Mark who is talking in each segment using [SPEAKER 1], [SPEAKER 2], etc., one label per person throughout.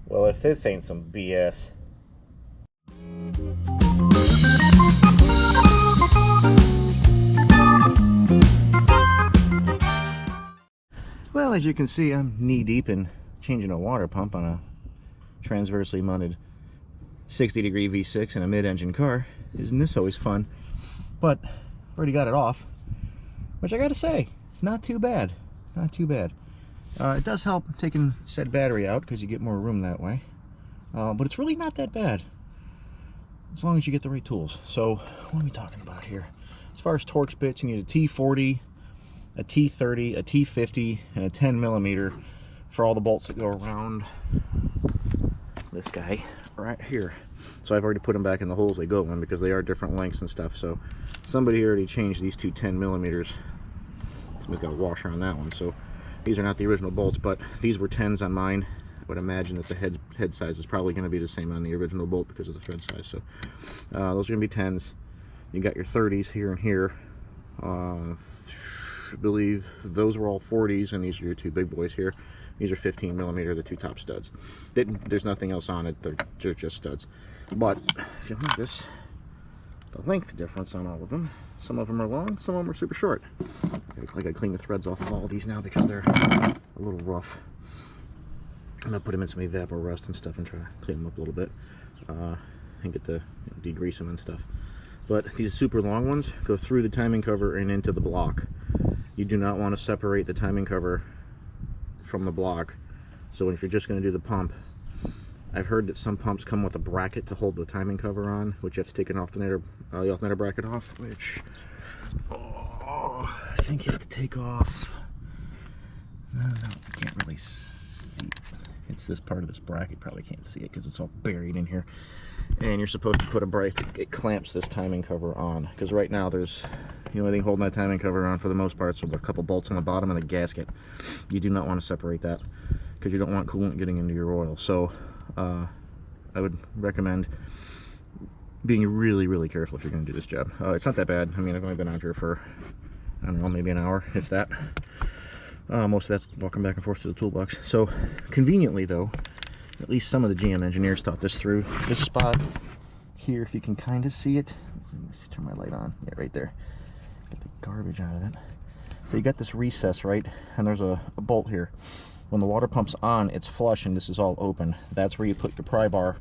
[SPEAKER 1] Well, if this ain't some BS. Well, as you can see, I'm knee deep in changing a water pump on a transversely mounted 60-degree V6 in a mid-engine car. Isn't this always fun? But already got it off, which I gotta say, it's not too bad. Not too bad. It does help taking said battery out because you get more room that way. But it's really not that bad, as long as you get the right tools. So, what are we talking about here? As far as Torx bits, you need a T40, a T30, a T50, and a 10mm for all the bolts that go around this guy right here. So I've already put them back in the holes they go in because they are different lengths and stuff. So somebody already changed these two 10mm. Somebody's got a washer on that one. So these are not the original bolts, but these were 10s on mine. I would imagine that the head size is probably going to be the same on the original bolt because of the thread size. So those are going to be 10s. You got your 30s here and here. I believe those were all 40s, and these are your two big boys here. These are 15mm, the two top studs. There's nothing else on it, they're just studs. But if you notice the length difference on all of them, some of them are long, some of them are super short. I gotta clean the threads off of all of these now because they're a little rough. I'm gonna put them in some evapor rust and stuff and try to clean them up a little bit and get the degrease them and stuff. But these super long ones go through the timing cover and into the block. You do not want to separate the timing cover from the block. So if you're just going to do the pump, I've heard that some pumps come with a bracket to hold the timing cover on, which you have to take an alternator, the alternator bracket off, which I think you have to take off. No, you can't really see. It's this part of this bracket, probably can't see it because it's all buried in here. And you're supposed to put a bracket, it clamps this timing cover on, because right now there's the only thing holding that timing cover on for the most part, so a couple bolts on the bottom and a gasket. You do not want to separate that because you don't want coolant getting into your oil. So I would recommend being really, really careful if you're going to do this job. It's not that bad. I mean, I've only been out here for, I don't know, maybe an hour, if that. Most of that's walking back and forth to the toolbox. So conveniently though, at least some of the GM engineers thought this through. This spot here, if you can kind of see it, let's turn my light on. Yeah, right there. Get the garbage out of it. So you got this recess, right? And there's a bolt here. When the water pump's on, it's flush and this is all open. That's where you put your pry bar,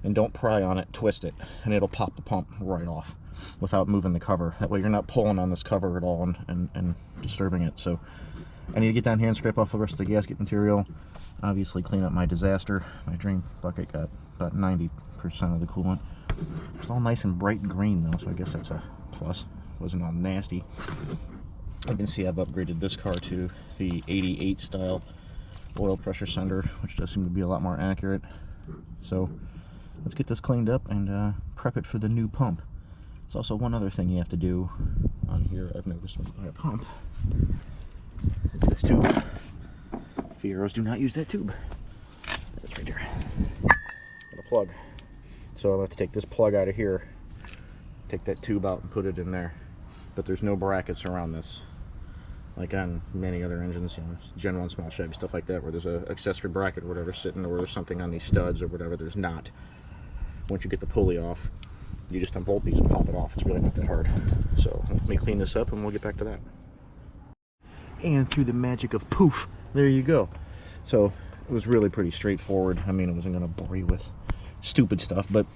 [SPEAKER 1] and don't pry on it, twist it, and it'll pop the pump right off without moving the cover. That way you're not pulling on this cover at all and disturbing it. So I need to get down here and scrape off the rest of the gasket material. Obviously clean up my disaster. My drain bucket got about 90% of the coolant. It's all nice and bright green though, so I guess that's a plus. It wasn't all nasty. You can see I've upgraded this car to the 88 style oil pressure sender, which does seem to be a lot more accurate. So let's get this cleaned up and prep it for the new pump. There's also one other thing you have to do on here, I've noticed when you buy a pump. It's this tube. Fieros do not use that tube. That's right there. And a plug. So I'll have to take this plug out of here, take that tube out and put it in there. But there's no brackets around this, like on many other engines, you know, Gen 1 small Chevy, stuff like that, where there's an accessory bracket or whatever sitting, or there's something on these studs or whatever. There's not. Once you get the pulley off, you just unbolt these and pop it off. It's really not that hard. So let me clean this up and we'll get back to that. And through the magic of poof, there you go. So it was really pretty straightforward. I mean, I wasn't going to bore you with stupid stuff, but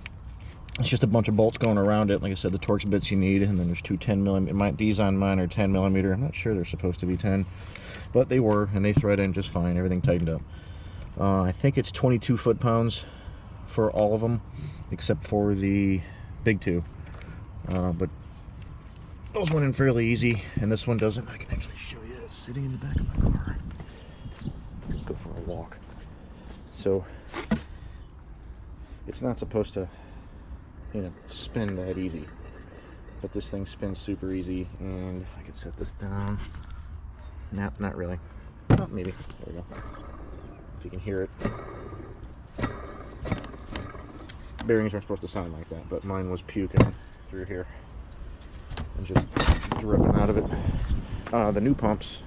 [SPEAKER 1] it's just a bunch of bolts going around it. Like I said, the Torx bits you need, and then there's two 10mm. These on mine are 10mm. I'm not sure they're supposed to be 10, but they were, and they thread in just fine. Everything tightened up. I think it's 22 foot-pounds for all of them, except for the big two. But those went in fairly easy, and this one doesn't. I can actually show you. It's sitting in the back of my car. Let's go for a walk. So it's not supposed to, you know, spin that easy, but this thing spins super easy. And if I could set this down, nah, not really. Oh, maybe. There we go. If you can hear it. Bearings aren't supposed to sound like that, but mine was puking through here and just dripping out of it. The new pumps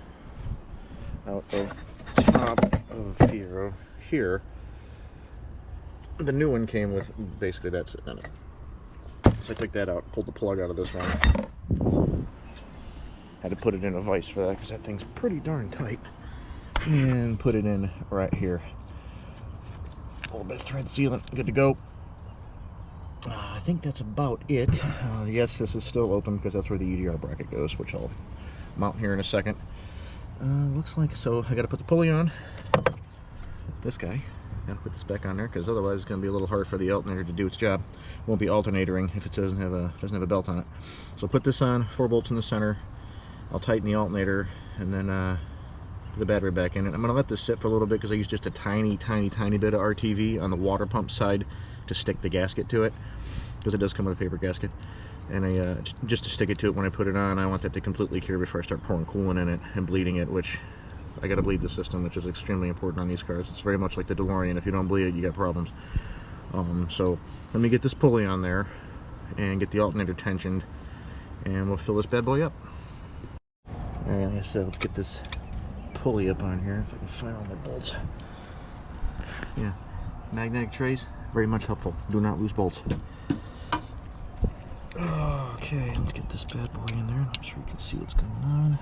[SPEAKER 1] out of top of Fiero here the new one came with basically that's it. So I took that out, pulled the plug out of this one. Had to put it in a vise for that because that thing's pretty darn tight. And put it in right here. A little bit of thread sealant, good to go. I think that's about it. Yes, this is still open because that's where the EGR bracket goes, which I'll mount here in a second. Looks like, so I got to put the pulley on. This guy. Got to put this back on there because otherwise it's going to be a little hard for the alternator to do its job. Won't be alternatoring if it doesn't have a belt on it. So put this on, 4 bolts in the center. I'll tighten the alternator and then put the battery back in it. I'm going to let this sit for a little bit because I use just a tiny bit of RTV on the water pump side to stick the gasket to it, because it does come with a paper gasket. And just to stick it to it when I put it on, I want that to completely cure before I start pouring coolant in it and bleeding it, which I got to bleed the system, which is extremely important on these cars. It's very much like the DeLorean. If you don't bleed it, you got problems. So let me get this pulley on there and get the alternator tensioned, and we'll fill this bad boy up. Alright, like I said, let's get this pulley up on here, if I can find all my bolts. Yeah, magnetic trace, very much helpful. Do not lose bolts. Okay, let's get this bad boy in there. I'm sure you can see what's going on.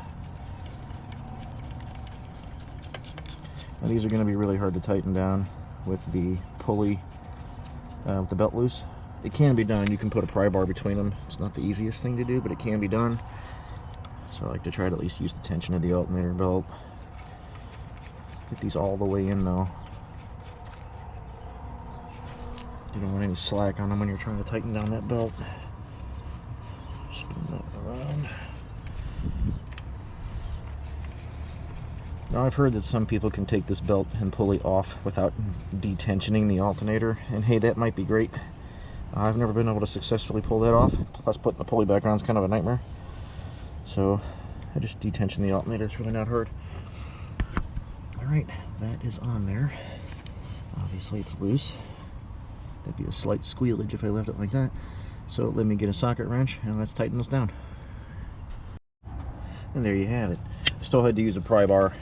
[SPEAKER 1] Now, these are going to be really hard to tighten down with the pulley, with the belt loose. It can be done. You can put a pry bar between them. It's not the easiest thing to do, but it can be done. So I like to try to at least use the tension of the alternator belt. Get these all the way in though. You don't want any slack on them when you're trying to tighten down that belt. Spin that around. Now I've heard that some people can take this belt and pulley off without detensioning the alternator, and hey, that might be great. I've never been able to successfully pull that off. Plus putting the pulley back on is kind of a nightmare. So I just detension the alternator. It's really not hard. Alright, that is on there. Obviously it's loose. That'd be a slight squealage if I left it like that. So let me get a socket wrench and let's tighten this down. And there you have it. Still had to use a pry bar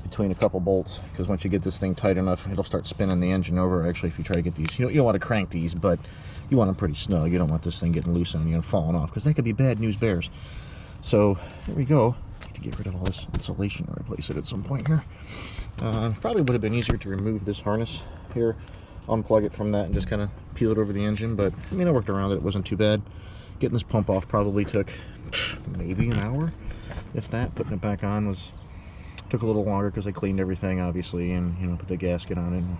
[SPEAKER 1] between a couple bolts, because once you get this thing tight enough, it'll start spinning the engine over. Actually, if you try to get these, you don't want to crank these, but you want them pretty snug. You don't want this thing getting loose on you and falling off, because that could be bad news bears. So there we go. To get rid of all this insulation and replace it at some point here. Probably would have been easier to remove this harness here, unplug it from that, and just kind of peel it over the engine. But I mean, I worked around it. It wasn't too bad. Getting this pump off probably took maybe an hour, if that. Putting it back on took a little longer because I cleaned everything, obviously, and you know, put the gasket on it. And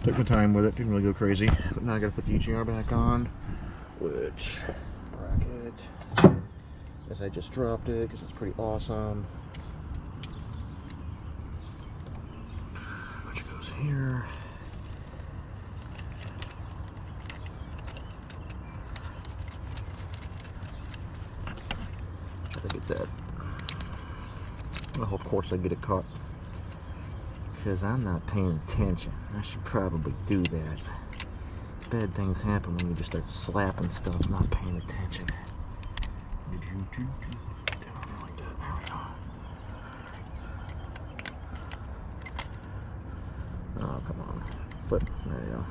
[SPEAKER 1] took my time with it. Didn't really go crazy. But now I got to put the EGR back on, which bracket, as I just dropped it because it's pretty awesome. Which goes here. Try to get that. Well, of course I get it caught because I'm not paying attention. I should probably do that. Bad things happen when you just start slapping stuff, not paying attention. Like that. There we go. Oh, come on. Flip. There you go.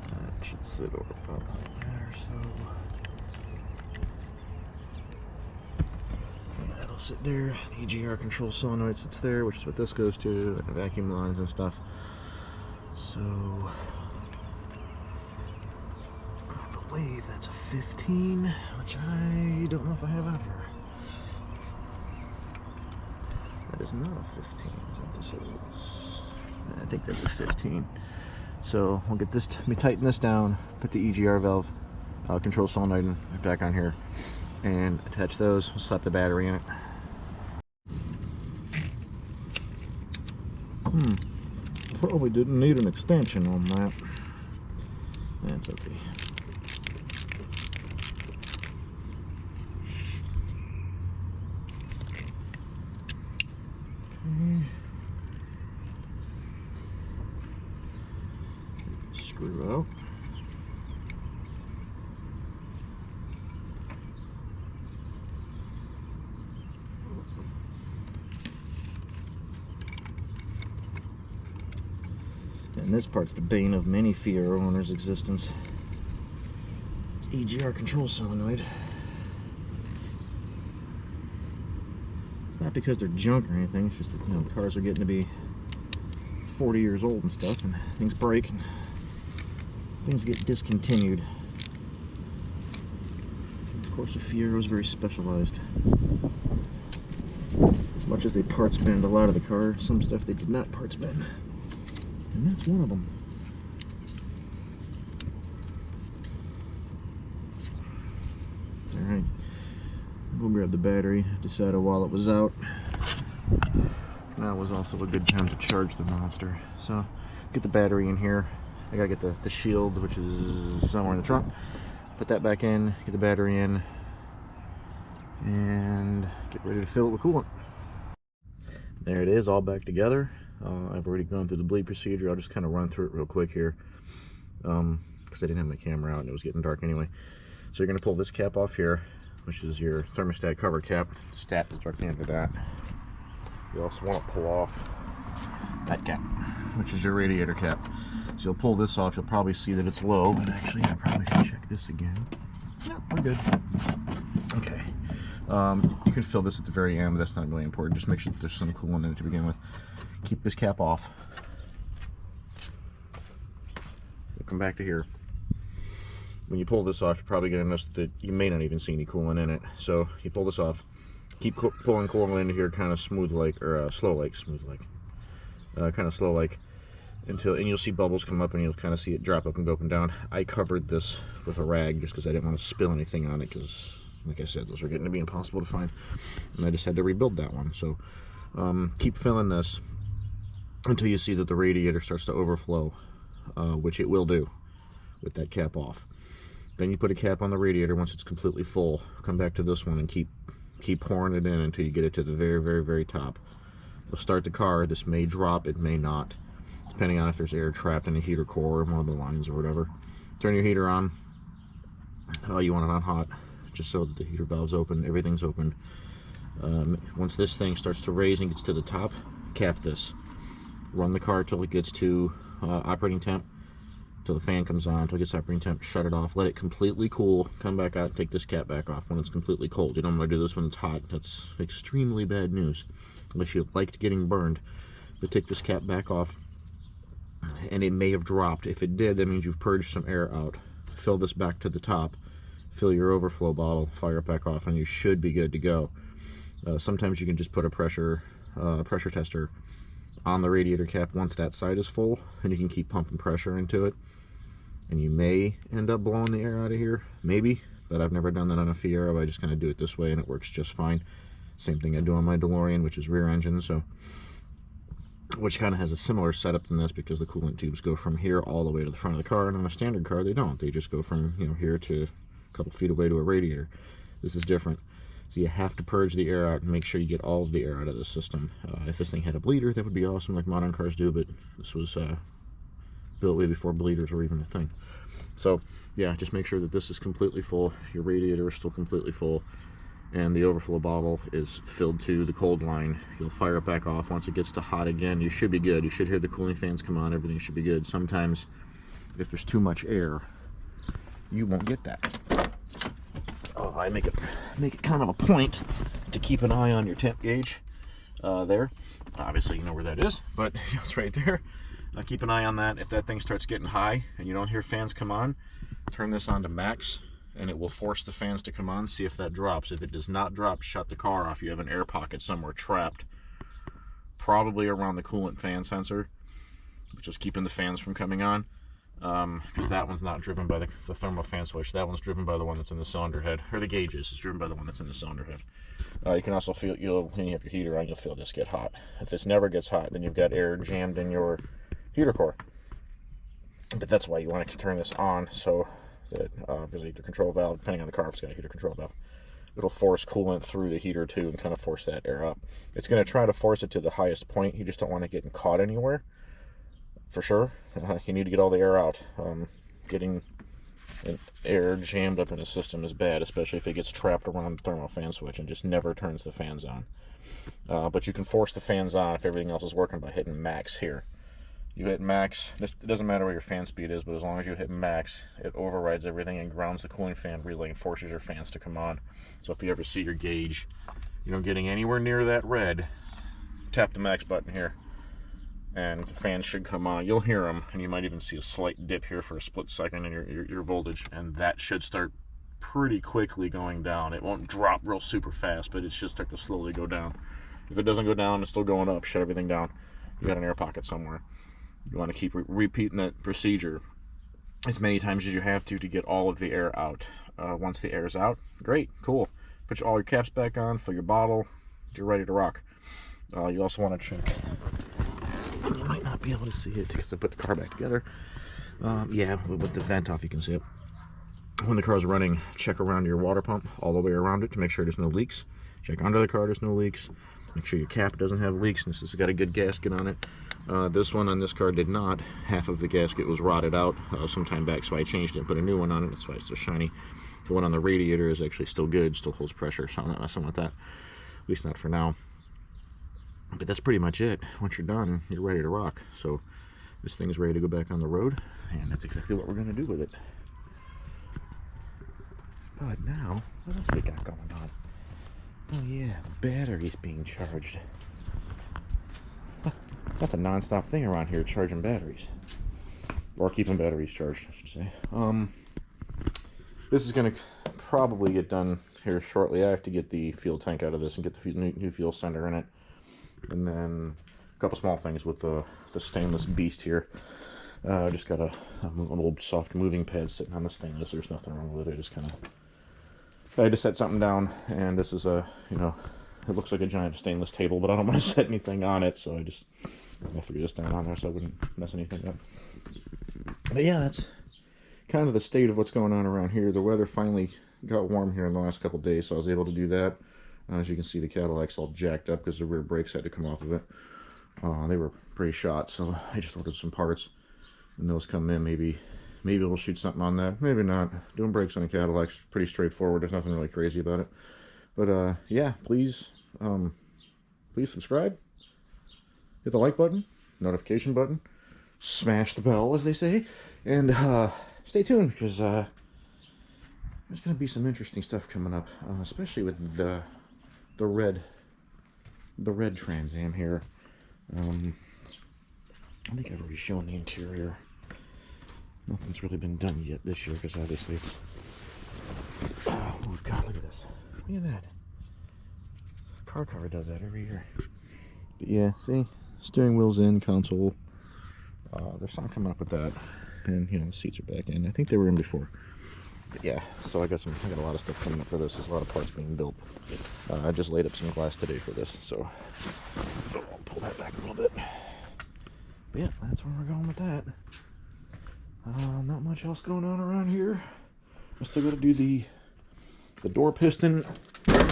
[SPEAKER 1] That should sit over about there, so. Okay, that'll sit there. The EGR control solenoid sits there, which is what this goes to, and the vacuum lines and stuff. So, I believe that's a 15, which I don't know if I have out here. That is not a 15, is what this is. I think that's a 15. So we'll get this, let me tighten this down, put the EGR valve, control solenoid back on here, and attach those. We'll slap the battery in it. Probably didn't need an extension on that. That's okay. Okay. Screw out. And this part's the bane of many Fiero owners' existence. It's EGR control solenoid. It's not because they're junk or anything, it's just that, you know, cars are getting to be 40 years old and stuff, and things break and things get discontinued. Of course, the Fiero is very specialized. As much as they parts bend a lot of the car, some stuff they did not parts bend. And that's one of them. Alright, we'll grab the battery. Decided while it was out, now was also a good time to charge the monster. So, get the battery in here. I gotta get the shield, which is somewhere in the trunk. Put that back in, get the battery in, and get ready to fill it with coolant. There it is, all back together. I've already gone through the bleed procedure. I'll just kind of run through it real quick here, because I didn't have my camera out and it was getting dark anyway. So you're going to pull this cap off here, which is your thermostat cover cap. The stat is directly under that. You also want to pull off that cap, which is your radiator cap. So you'll pull this off. You'll probably see that it's low, but actually I probably should check this again. No, we're good. Okay. You can fill this at the very end, but that's not really important. Just make sure that there's some coolant in it to begin with. Keep this cap off. We'll come back to here. When you pull this off, you're probably going to notice that you may not even see any coolant in it. So you pull this off. Keep pulling coolant into here, kind of smooth like, or slow like, kind of slow like, until, and you'll see bubbles come up and you'll kind of see it drop up and go up and down. I covered this with a rag just because I didn't want to spill anything on it, because like I said, those are getting to be impossible to find, and I just had to rebuild that one. So keep filling this until you see that the radiator starts to overflow, which it will do with that cap off. Then you put a cap on the radiator once it's completely full. Come back to this one and keep pouring it in until you get it to the very, very, very top. You'll start the car. This may drop, it may not, depending on if there's air trapped in a heater core or one of the lines or whatever. Turn your heater on. You want it on hot, just so that the heater valve's open, everything's open. Once this thing starts to raise and gets to the top, cap this. Run the car till it gets to operating temp, till the fan comes on, till it gets operating temp, shut it off, let it completely cool, come back out, take this cap back off when it's completely cold. You don't want to do this when it's hot. That's extremely bad news, unless you liked getting burned. But take this cap back off, and it may have dropped. If it did, that means you've purged some air out. Fill this back to the top, fill your overflow bottle, fire it back off, and you should be good to go. Sometimes you can just put a pressure tester on the radiator cap once that side is full, and you can keep pumping pressure into it, and you may end up blowing the air out of here, maybe, but I've never done that on a Fiero. I just kind of do it this way and it works just fine. Same thing I do on my DeLorean, which is rear engine, so, which kind of has a similar setup than this, because the coolant tubes go from here all the way to the front of the car, and on a standard car they don't. They just go from, you know, here to a couple feet away to a radiator. This is different. So you have to purge the air out and make sure you get all of the air out of the system. If this thing had a bleeder, that would be awesome, like modern cars do, but this was built way before bleeders were even a thing. So yeah, just make sure that this is completely full, your radiator is still completely full, and the overflow bottle is filled to the cold line. You'll fire it back off. Once it gets to hot again, you should be good. You should hear the cooling fans come on, everything should be good. Sometimes if there's too much air, you won't get that. I make it kind of a point to keep an eye on your temp gauge there. Obviously you know where that is, but it's right there. Keep an eye on that. If that thing starts getting high and you don't hear fans come on, turn this on to max and it will force the fans to come on. See if that drops. If it does not drop, shut the car off. You have an air pocket somewhere trapped, probably around the coolant fan sensor, which is keeping the fans from coming on. Because that one's not driven by the thermal fan switch. That one's driven by the one that's in the cylinder head, or the gauges is driven by the one that's in the cylinder head. You can also feel, when you have your heater on, you'll feel this get hot. If this never gets hot, then you've got air jammed in your heater core. But that's why you want to turn this on, so that there's a heater control valve, depending on the car, if it's got a heater control valve. It'll force coolant through the heater too and kind of force that air up. It's going to try to force it to the highest point. You just don't want it getting caught anywhere. For sure, you need to get all the air out. Getting air jammed up in a system is bad, especially if it gets trapped around the thermal fan switch and just never turns the fans on. But you can force the fans on if everything else is working by hitting max here. You hit max. It doesn't matter what your fan speed is, but as long as you hit max, it overrides everything and grounds the cooling fan relay and forces your fans to come on. So if you ever see your gauge, getting anywhere near that red, tap the max button here, and the fans should come on. You'll hear them, and you might even see a slight dip here for a split second in your voltage, and that should start pretty quickly going down. It won't drop real super fast, but it should start to slowly go down. If it doesn't go down, it's still going up. Shut everything down. You got an air pocket somewhere. You want to keep repeating that procedure as many times as you have to get all of the air out. Once the air is out, great, cool. Put all your caps back on, fill your bottle, you're ready to rock. You also want to check. You might not be able to see it because I put the car back together. Yeah, with the vent off, you can see it. When the car's running, check around your water pump all the way around it to make sure there's no leaks. Check under the car, there's no leaks. Make sure your cap doesn't have leaks. This has got a good gasket on it. This one on this car did not. Half of the gasket was rotted out some time back, so I changed it and put a new one on it. That's why it's so shiny. The one on the radiator is actually still good, still holds pressure, so I'm not messing with that. At least not for now. But that's pretty much it. Once you're done, you're ready to rock. So this thing is ready to go back on the road, and that's exactly what we're going to do with it. But now, what else we got going on? Oh yeah, batteries being charged. That's a non-stop thing around here, charging batteries. Or keeping batteries charged, I should say. This is going to probably get done here shortly. I have to get the fuel tank out of this and get the new fuel sender in it. And then a couple small things with the stainless beast here. Just got an old soft moving pad sitting on the stainless. There's nothing wrong with it. I just kind of... I had to set something down, and this is a, it looks like a giant stainless table, but I don't want to set anything on it, so I threw this down on there so I wouldn't mess anything up. But yeah, that's kind of the state of what's going on around here. The weather finally got warm here in the last couple of days, so I was able to do that. As you can see, the Cadillac's all jacked up because the rear brakes had to come off of it. They were pretty shot, so I just ordered some parts, and those come in. Maybe we'll shoot something on that. Maybe not. Doing brakes on a Cadillac's pretty straightforward. There's nothing really crazy about it. But yeah, please subscribe. Hit the like button, notification button, smash the bell, as they say, and stay tuned because there's going to be some interesting stuff coming up, especially with the red Trans Am here. I think I've already shown the interior. Nothing's really been done yet this year because obviously it's... Oh god, look at this. Look at that. Car does that every year. But yeah, see? Steering wheel's in, console. There's something coming up with that. And, the seats are back in. I think they were in before. But yeah, so I got a lot of stuff coming up for this. There's a lot of parts being built. I just laid up some glass today for this, so I'll pull that back a little bit. But yeah, that's where we're going with that. Not much else going on around here. I still got to do the door piston,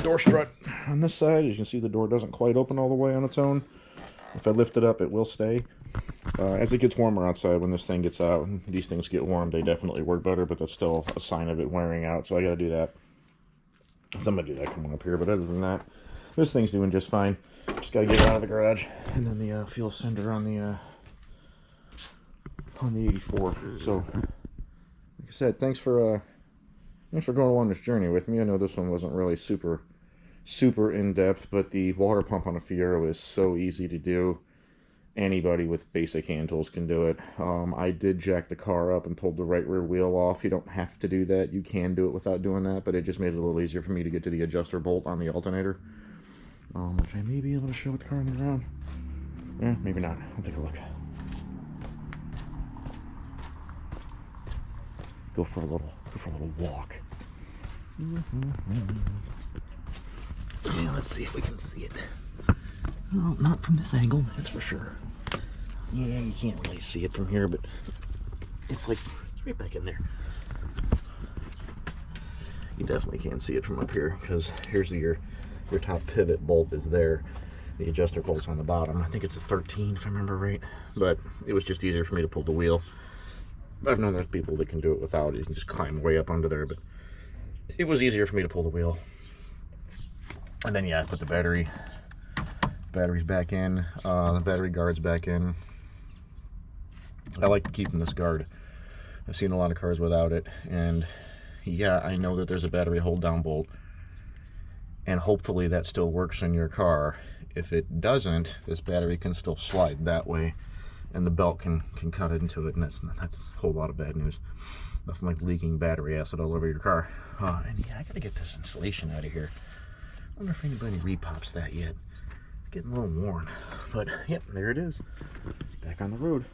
[SPEAKER 1] door strut on this side. As you can see, the door doesn't quite open all the way on its own. If I lift it up, it will stay. As it gets warmer outside, when this thing gets out, and these things get warm, they definitely work better, but that's still a sign of it wearing out, so I got to do that. I'm going to do that coming up here, but other than that, this thing's doing just fine. Just got to get it out of the garage. And then the fuel sender on the 84. So, like I said, thanks for going along this journey with me. I know this one wasn't really super in-depth, but the water pump on a Fiero is so easy to do. Anybody with basic hand tools can do it. I did jack the car up and pulled the right rear wheel off. You don't have to do that. You can do it without doing that, but it just made it a little easier for me to get to the adjuster bolt on the alternator. Which I may be able to show with the car on the ground. Yeah, maybe not. I'll take a look. Go for a little walk. Yeah, let's see if we can see it. Well, not from this angle, that's for sure. Yeah, you can't really see it from here, but it's right back in there. You definitely can't see it from up here, because here's your top pivot bolt is there. The adjuster bolt's on the bottom. I think it's a 13 if I remember right, but it was just easier for me to pull the wheel. I've known there's people that can do it without. You can just climb way up under there, but it was easier for me to pull the wheel. And then yeah, I put the battery's back in, the battery guard's back in. I like keeping this guard. I've seen a lot of cars without it, and yeah, I know that there's a battery hold down bolt, and hopefully that still works in your car. If it doesn't, this battery can still slide that way, and the belt can cut into it, and that's a whole lot of bad news. Nothing like leaking battery acid all over your car. And yeah, I gotta get this insulation out of here. I wonder if anybody repops that yet. It's getting a little worn, but yep, there it is, back on the road.